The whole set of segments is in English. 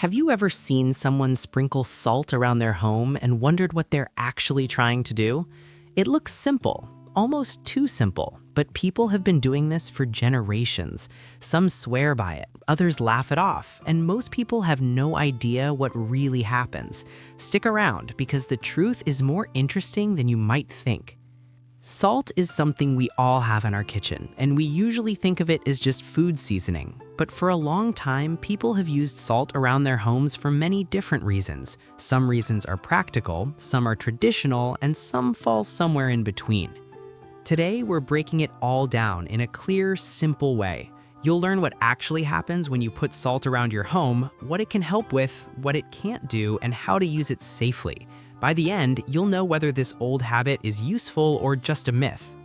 Have you ever seen someone sprinkle salt around their home and wondered what they're actually trying to do? It looks simple, almost too simple, but people have been doing this for generations. Some swear by it, others laugh it off, and most people have no idea what really happens. Stick around, because the truth is more interesting than you might think. Salt is something we all have in our kitchen, and we usually think of it as just food seasoning. But for a long time, people have used salt around their homes for many different reasons. Some reasons are practical, some are traditional, and some fall somewhere in between. Today, we're breaking it all down in a clear, simple way. You'll learn what actually happens when you put salt around your home, what it can help with, what it can't do, and how to use it safely. By the end, you'll know whether this old habit is useful or just a myth.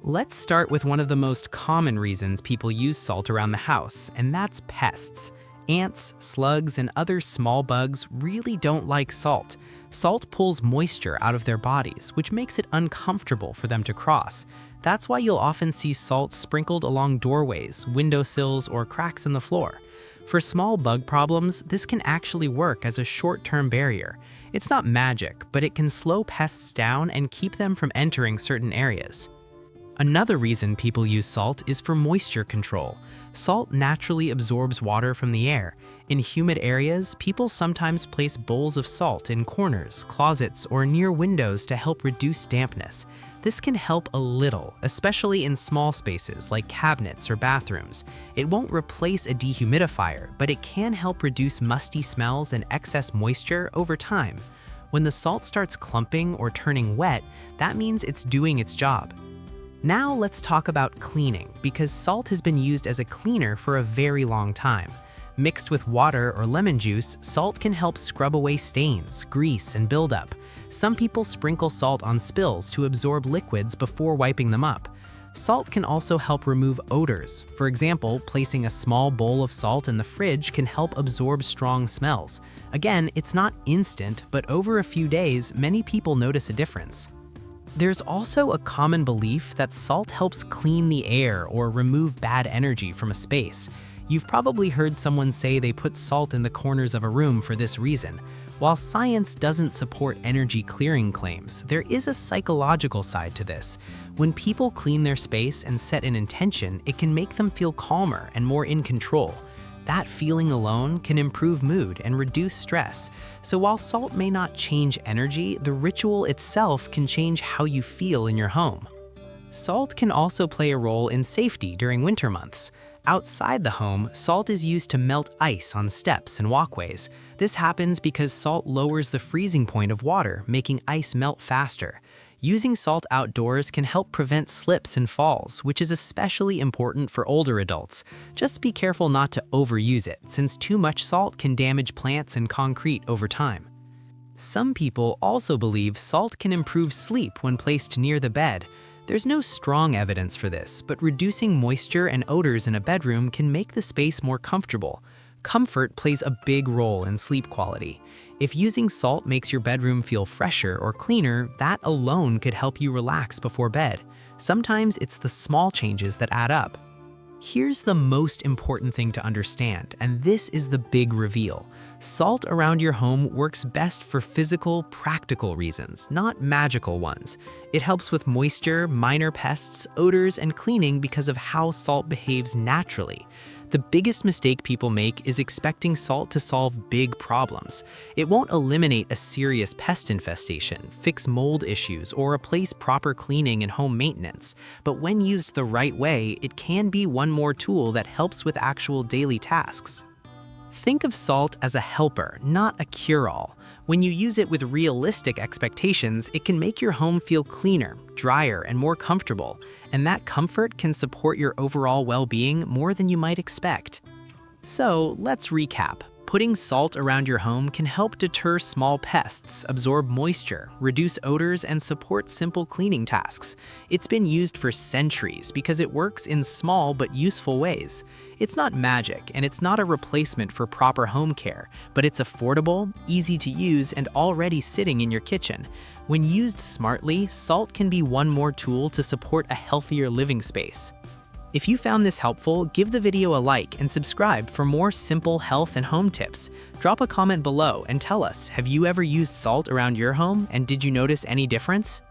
Let's start with one of the most common reasons people use salt around the house, and that's pests. Ants, slugs, and other small bugs really don't like salt. Salt pulls moisture out of their bodies, which makes it uncomfortable for them to cross. That's why you'll often see salt sprinkled along doorways, windowsills, or cracks in the floor. For small bug problems, this can actually work as a short-term barrier. It's not magic, but it can slow pests down and keep them from entering certain areas. Another reason people use salt is for moisture control. Salt naturally absorbs water from the air. In humid areas, people sometimes place bowls of salt in corners, closets, or near windows to help reduce dampness. This can help a little, especially in small spaces like cabinets or bathrooms. It won't replace a dehumidifier, but it can help reduce musty smells and excess moisture over time. When the salt starts clumping or turning wet, that means it's doing its job. Now let's talk about cleaning, because salt has been used as a cleaner for a very long time. Mixed with water or lemon juice, salt can help scrub away stains, grease, and buildup. Some people sprinkle salt on spills to absorb liquids before wiping them up. Salt can also help remove odors. For example, placing a small bowl of salt in the fridge can help absorb strong smells. Again, it's not instant, but over a few days, many people notice a difference. There's also a common belief that salt helps clean the air or remove bad energy from a space. You've probably heard someone say they put salt in the corners of a room for this reason. While science doesn't support energy clearing claims, there is a psychological side to this. When people clean their space and set an intention, it can make them feel calmer and more in control. That feeling alone can improve mood and reduce stress. So while salt may not change energy, the ritual itself can change how you feel in your home. Salt can also play a role in safety during winter months. Outside the home, salt is used to melt ice on steps and walkways. This happens because salt lowers the freezing point of water, making ice melt faster. Using salt outdoors can help prevent slips and falls, which is especially important for older adults. Just be careful not to overuse it, since too much salt can damage plants and concrete over time. Some people also believe salt can improve sleep when placed near the bed. There's no strong evidence for this, but reducing moisture and odors in a bedroom can make the space more comfortable. Comfort plays a big role in sleep quality. If using salt makes your bedroom feel fresher or cleaner, that alone could help you relax before bed. Sometimes it's the small changes that add up. Here's the most important thing to understand, and this is the big reveal. Salt around your home works best for physical, practical reasons, not magical ones. It helps with moisture, minor pests, odors, and cleaning because of how salt behaves naturally. The biggest mistake people make is expecting salt to solve big problems. It won't eliminate a serious pest infestation, fix mold issues, or replace proper cleaning and home maintenance. But when used the right way, it can be one more tool that helps with actual daily tasks. Think of salt as a helper, not a cure-all. When you use it with realistic expectations, it can make your home feel cleaner, drier, and more comfortable. And that comfort can support your overall well-being more than you might expect. So let's recap. Putting salt around your home can help deter small pests, absorb moisture, reduce odors, and support simple cleaning tasks. It's been used for centuries because it works in small but useful ways. It's not magic, and it's not a replacement for proper home care, but it's affordable, easy to use, and already sitting in your kitchen. When used smartly, salt can be one more tool to support a healthier living space. If you found this helpful, give the video a like and subscribe for more simple health and home tips. Drop a comment below and tell us, have you ever used salt around your home and did you notice any difference?